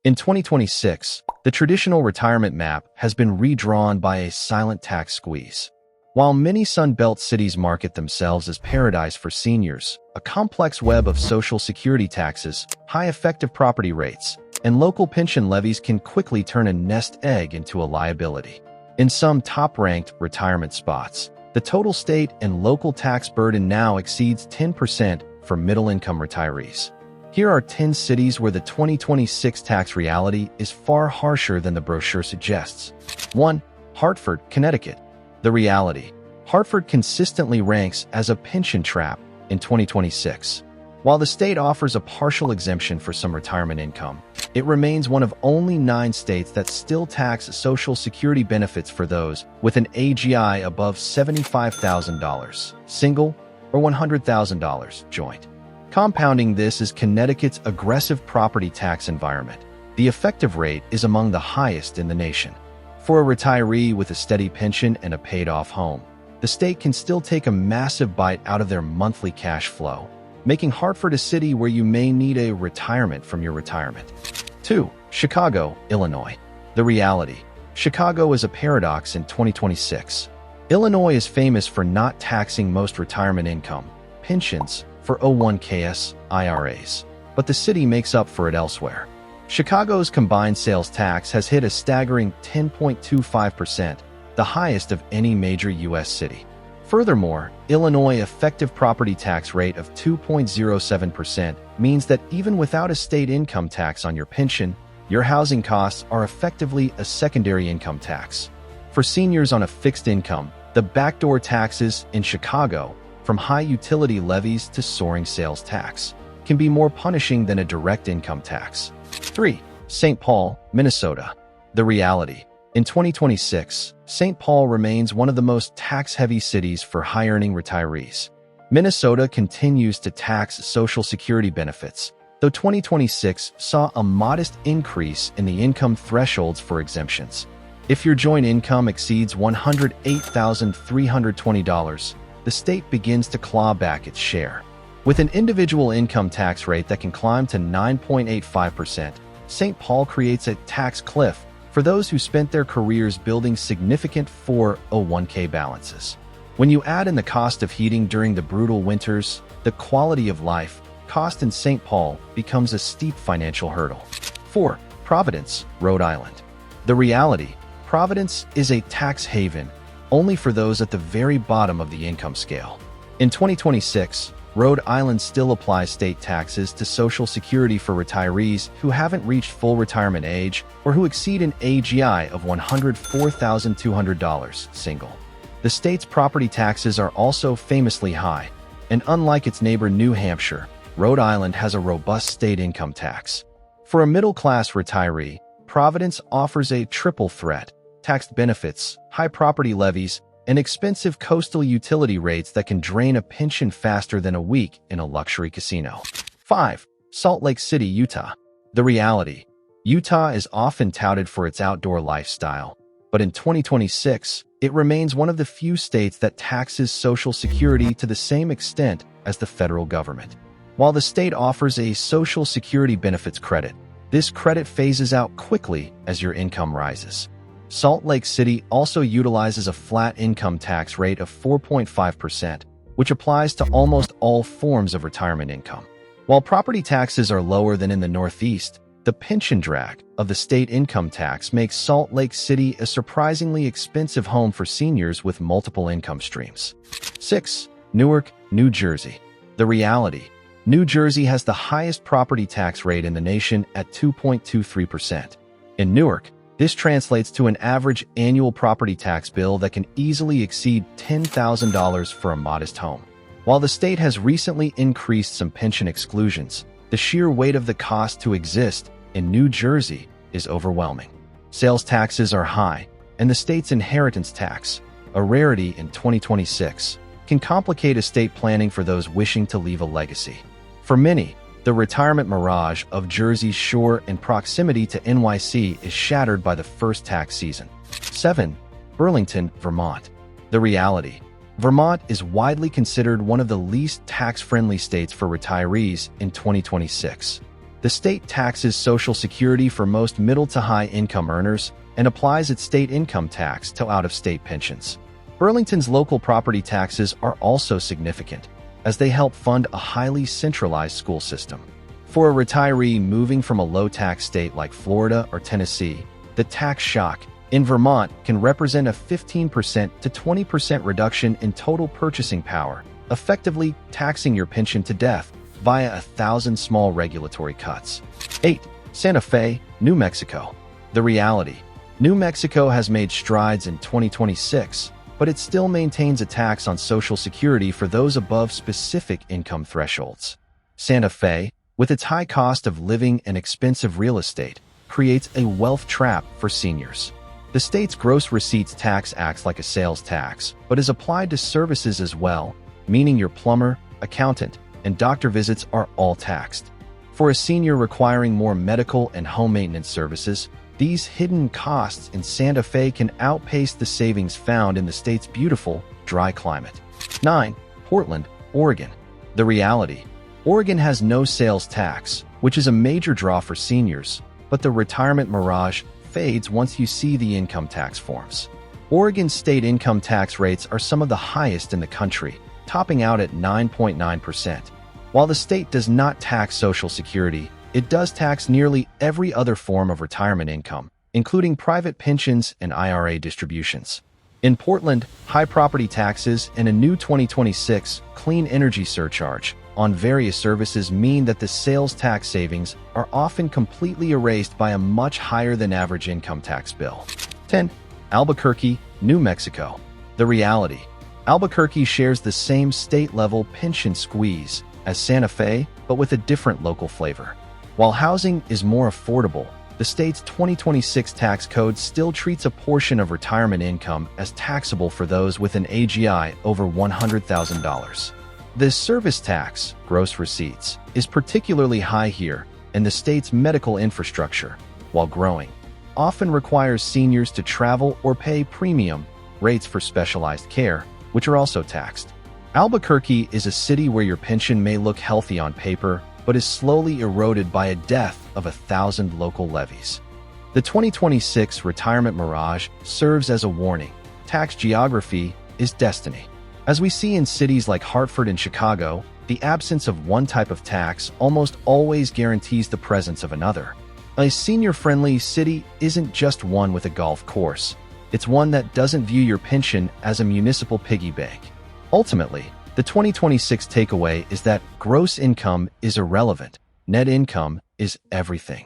In 2026, the traditional retirement map has been redrawn by a silent tax squeeze. While many Sun Belt cities market themselves as paradise for seniors, a complex web of Social Security taxes, high effective property rates, and local pension levies can quickly turn a nest egg into a liability. In some top-ranked retirement spots, the total state and local tax burden now exceeds 10% for middle-income retirees. Here are 10 cities where the 2026 tax reality is far harsher than the brochure suggests. 1. Hartford, Connecticut. The reality. Hartford consistently ranks as a pension trap in 2026. While the state offers a partial exemption for some retirement income, it remains one of only 9 states that still tax Social Security benefits for those with an AGI above $75,000, single, or $100,000, joint. Compounding this is Connecticut's aggressive property tax environment. The effective rate is among the highest in the nation. For a retiree with a steady pension and a paid-off home, the state can still take a massive bite out of their monthly cash flow, making Hartford a city where you may need a retirement from your retirement. 2. Chicago, Illinois. The reality. Chicago is a paradox in 2026. Illinois is famous for not taxing most retirement income, pensions, for 401ks, IRAs, but the city makes up for it elsewhere. Chicago's combined sales tax has hit a staggering 10.25%, the highest of any major U.S. city. Furthermore, Illinois' effective property tax rate of 2.07% means that even without a state income tax on your pension, your housing costs are effectively a secondary income tax. For seniors on a fixed income, the backdoor taxes in Chicago, from high utility levies to soaring sales tax, can be more punishing than a direct income tax. 3. St. Paul, Minnesota. The reality. In 2026, St. Paul remains one of the most tax-heavy cities for high-earning retirees. Minnesota continues to tax Social Security benefits, though 2026 saw a modest increase in the income thresholds for exemptions. If your joint income exceeds $108,320, the state begins to claw back its share. With an individual income tax rate that can climb to 9.85%, St. Paul creates a tax cliff for those who spent their careers building significant 401k balances. When you add in the cost of heating during the brutal winters, the quality of life cost in St. Paul becomes a steep financial hurdle. 4. Providence, Rhode Island. The reality. Providence is a tax haven only for those at the very bottom of the income scale. In 2026, Rhode Island still applies state taxes to Social Security for retirees who haven't reached full retirement age or who exceed an AGI of $104,200, single. The state's property taxes are also famously high, and unlike its neighbor New Hampshire, Rhode Island has a robust state income tax. For a middle-class retiree, Providence offers a triple threat: taxed benefits, high property levies, and expensive coastal utility rates that can drain a pension faster than a week in a luxury casino. 5. Salt Lake City, Utah. The reality. Utah is often touted for its outdoor lifestyle, but in 2026, it remains one of the few states that taxes Social Security to the same extent as the federal government. While the state offers a Social Security benefits credit, this credit phases out quickly as your income rises. Salt Lake City also utilizes a flat income tax rate of 4.5%, which applies to almost all forms of retirement income. While property taxes are lower than in the Northeast, the pension drag of the state income tax makes Salt Lake City a surprisingly expensive home for seniors with multiple income streams. 6. Newark, New Jersey. The reality. New Jersey has the highest property tax rate in the nation at 2.23%. In Newark, this translates to an average annual property tax bill that can easily exceed $10,000 for a modest home. While the state has recently increased some pension exclusions, the sheer weight of the cost to exist in New Jersey is overwhelming. Sales taxes are high, and the state's inheritance tax, a rarity in 2026, can complicate estate planning for those wishing to leave a legacy. For many, the retirement mirage of Jersey's shore and proximity to NYC is shattered by the first tax season. 7. Burlington, Vermont. The reality. Vermont is widely considered one of the least tax-friendly states for retirees in 2026. The state taxes Social Security for most middle to high income earners and applies its state income tax to out-of-state pensions. Burlington's local property taxes are also significant, as they help fund a highly centralized school system. For a retiree moving from a low-tax state like Florida or Tennessee, the tax shock in Vermont can represent a 15% to 20% reduction in total purchasing power, effectively taxing your pension to death via 1,000 small regulatory cuts. 8. Santa Fe, New Mexico. The reality: New Mexico has made strides in 2026, but it still maintains a tax on Social Security for those above specific income thresholds. Santa Fe, with its high cost of living and expensive real estate, creates a wealth trap for seniors. The state's gross receipts tax acts like a sales tax, but is applied to services as well, meaning your plumber, accountant, and doctor visits are all taxed. For a senior requiring more medical and home maintenance services, these hidden costs in Santa Fe can outpace the savings found in the state's beautiful, dry climate. 9. Portland, Oregon. The reality: Oregon has no sales tax, which is a major draw for seniors, but the retirement mirage fades once you see the income tax forms. Oregon's state income tax rates are some of the highest in the country, topping out at 9.9%. While the state does not tax Social Security, it does tax nearly every other form of retirement income, including private pensions and IRA distributions. In Portland, high property taxes and a new 2026 clean energy surcharge on various services mean that the sales tax savings are often completely erased by a much higher than average income tax bill. 10. Albuquerque, New Mexico. The reality: Albuquerque shares the same state-level pension squeeze as Santa Fe, but with a different local flavor. While housing is more affordable, the state's 2026 tax code still treats a portion of retirement income as taxable for those with an AGI over $100,000. This service tax, gross receipts, is particularly high here, and the state's medical infrastructure, while growing, often requires seniors to travel or pay premium rates for specialized care, which are also taxed. Albuquerque is a city where your pension may look healthy on paper, but is slowly eroded by a death of 1,000 local levies. The 2026 retirement mirage serves as a warning: tax geography is destiny. As we see in cities like Hartford and Chicago, the absence of one type of tax almost always guarantees the presence of another. A senior-friendly city isn't just one with a golf course. It's one that doesn't view your pension as a municipal piggy bank. Ultimately, the 2026 takeaway is that gross income is irrelevant. Net income is everything.